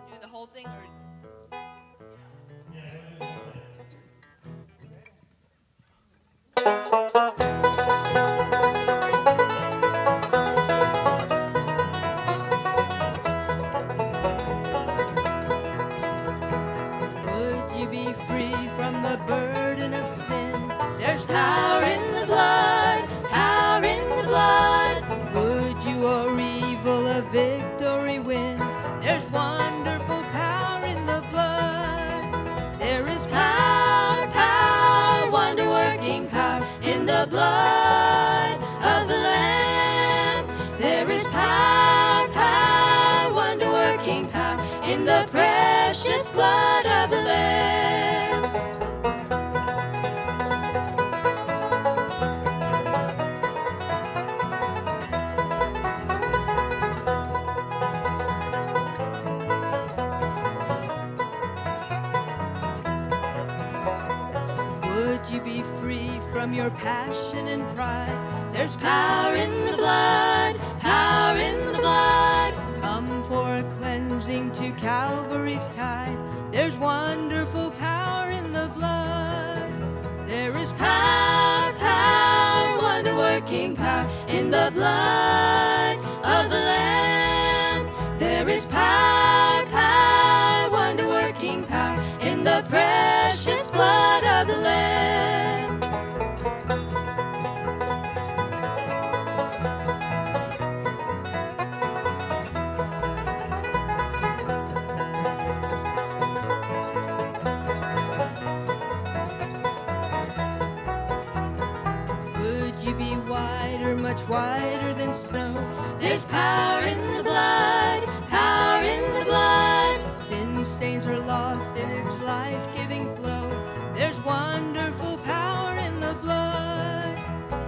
Do the whole thing or? Would you be free from the burden of sin? There's power in the blood, power in the blood. Would you o'er evil a victory win? There's wonderful power in the blood. There is power, power, wonder-working power in the blood of the Lamb. There is power, power, wonder-working power in the precious blood of the Lamb. Would you be free from your passion and pride? There's power in the blood, power in the blood. Come for a cleansing to Calvary's tide. There's wonderful power in the blood. There is power, power, wonder-working power in the blood of the Lamb. There is power, power, wonder-working power in the precious blood of the Lamb. Would you be whiter, much whiter than snow? There's power in the blood, power in the blood. Sin stains are lost in its life-giving flow. There's wonderful power in the blood.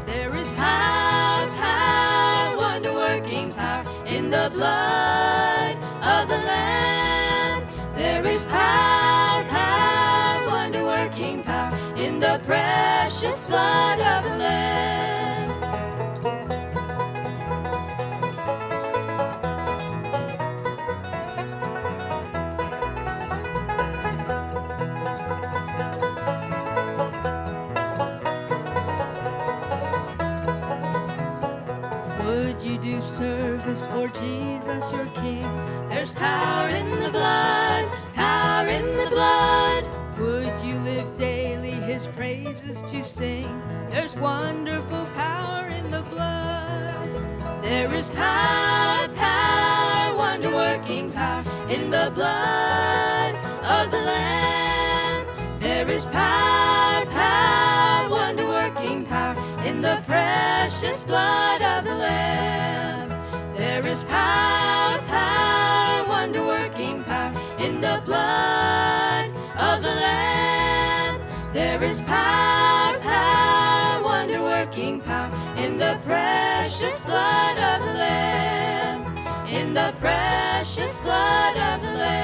There is power, power, wonder-working power in the blood of the Lamb. There is power, power, wonder-working power in the precious blood of the Lamb. Would you do service for Jesus your King? There's power in the blood, power in the blood. Would you live daily his praises to sing? There's wonderful power in the blood. There is power, power, wonder-working power in the blood of the Lamb. There is power, power, wonder-working power in the precious blood of the Lamb. There is power, power, wonder-working power in the blood of the Lamb. There is power, power, wonder-working power in the precious blood of the Lamb. In the precious blood of the Lamb.